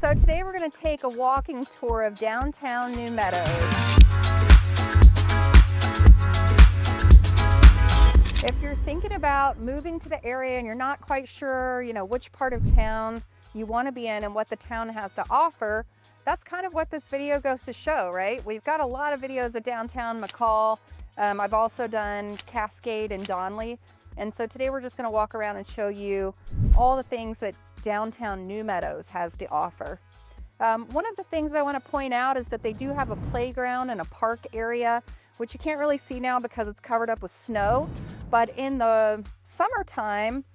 So today we're going to take a walking tour of downtown New Meadows. If you're thinking about moving to the area and you're not quite sure, which part of town you want to be in and what the town has to offer, that's kind of what this video goes to show, right? We've got a lot of videos of downtown McCall. I've also done Cascade and Donley. And so today we're just going to walk around and show you all the things that downtown New Meadows has to offer. One of the things I want to point out is that they do have a playground and a park area, which you can't really see now because it's covered up with snow. But in the summertime,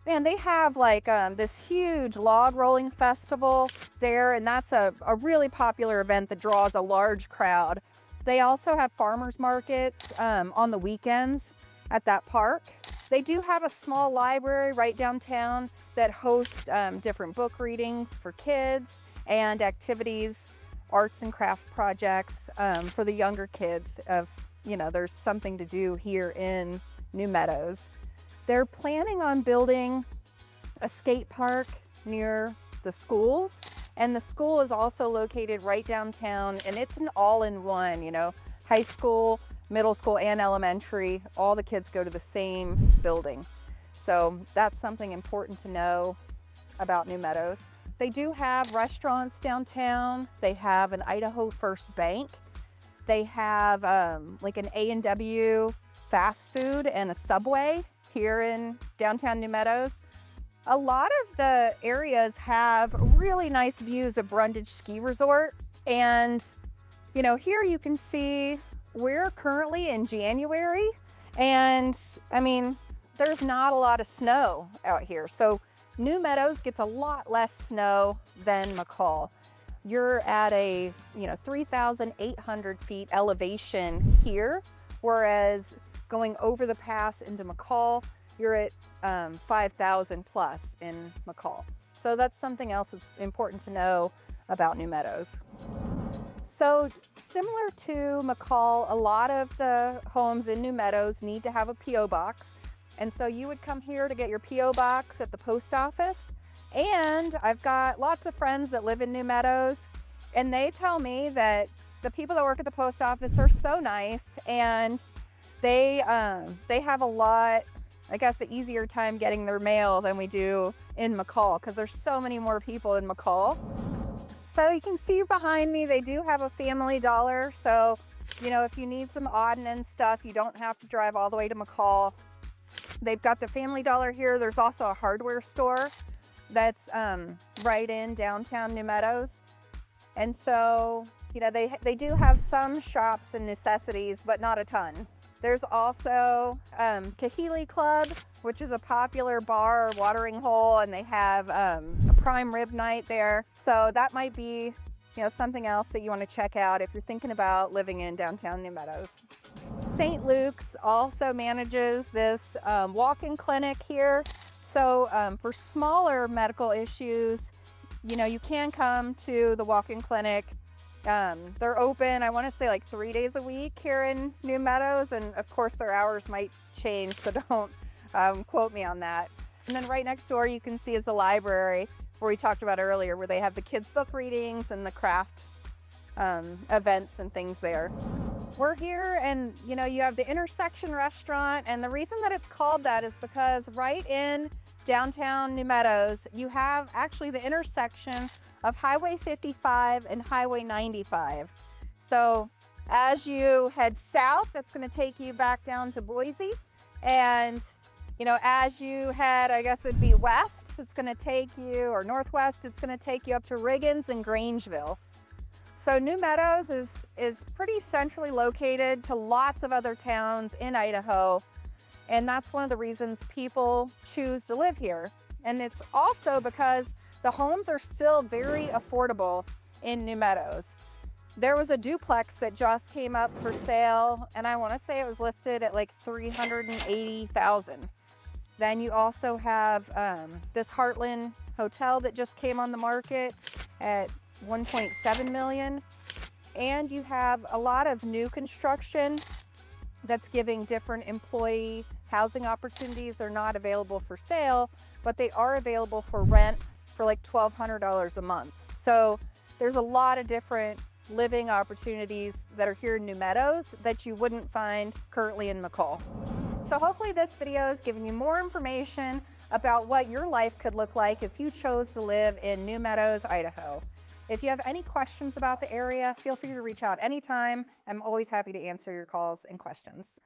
man, they have like this huge log rolling festival there, and that's a really popular event that draws a large crowd. They also have farmers markets on the weekends at that park. They do have a small library right downtown that hosts different book readings for kids and activities, arts and craft projects for the younger kids. There's something to do here in New Meadows. They're planning on building a skate park near the schools, and the school is also located right downtown, and it's an all-in-one, high school, middle school, and elementary. All the kids go to the same building. So that's something important to know about New Meadows. They do have restaurants downtown. They have an Idaho First Bank. They have like an A&W fast food and a Subway here in downtown New Meadows. A lot of the areas have really nice views of Brundage Ski Resort. And, here you can see we're currently in January, and there's not a lot of snow out here. So New Meadows gets a lot less snow than McCall. You're at a 3,800 feet elevation here, whereas going over the pass into McCall, you're at 5,000 plus in McCall. So that's something else that's important to know about New Meadows. So similar to McCall, a lot of the homes in New Meadows need to have a P.O. box. And so you would come here to get your P.O. box at the post office. And I've got lots of friends that live in New Meadows, and they tell me that the people that work at the post office are so nice, and they have a lot, the easier time getting their mail than we do in McCall, because there's so many more people in McCall. So you can see behind me, they do have a Family Dollar. So, if you need some odd and end stuff, you don't have to drive all the way to McCall. They've got the Family Dollar here. There's also a hardware store that's right in downtown New Meadows. And so, they do have some shops and necessities, but not a ton. There's also Kahili Club, which is a popular bar or watering hole, and they have a prime rib night there. So that might be, something else that you want to check out if you're thinking about living in downtown New Meadows. St. Luke's also manages this walk-in clinic here. So for smaller medical issues, you can come to the walk-in clinic. They're open, I want to say like 3 days a week here in New Meadows, and of course their hours might change, so don't quote me on that. And then right next door you can see is the library, where we talked about earlier, where they have the kids' book readings and the craft events and things there. We're here, and you have the Intersection restaurant, and the reason that it's called that is because right in downtown New Meadows, you have actually the intersection of Highway 55 and Highway 95. So as you head south, that's going to take you back down to Boise. And, as you head, I guess it'd be west, it's going to take you, or northwest, it's going to take you up to Riggins and Grangeville. So New Meadows is pretty centrally located to lots of other towns in Idaho. And that's one of the reasons people choose to live here. And it's also because the homes are still very affordable in New Meadows. There was a duplex that just came up for sale, and I want to say it was listed at like $380,000. Then you also have this Heartland Hotel that just came on the market at $1.7 million. And you have a lot of new construction that's giving different employee housing opportunities. They're not available for sale, but they are available for rent for like $1,200 a month. So there's a lot of different living opportunities that are here in New Meadows that you wouldn't find currently in McCall. So hopefully this video has given you more information about what your life could look like if you chose to live in New Meadows, Idaho. If you have any questions about the area, feel free to reach out anytime. I'm always happy to answer your calls and questions.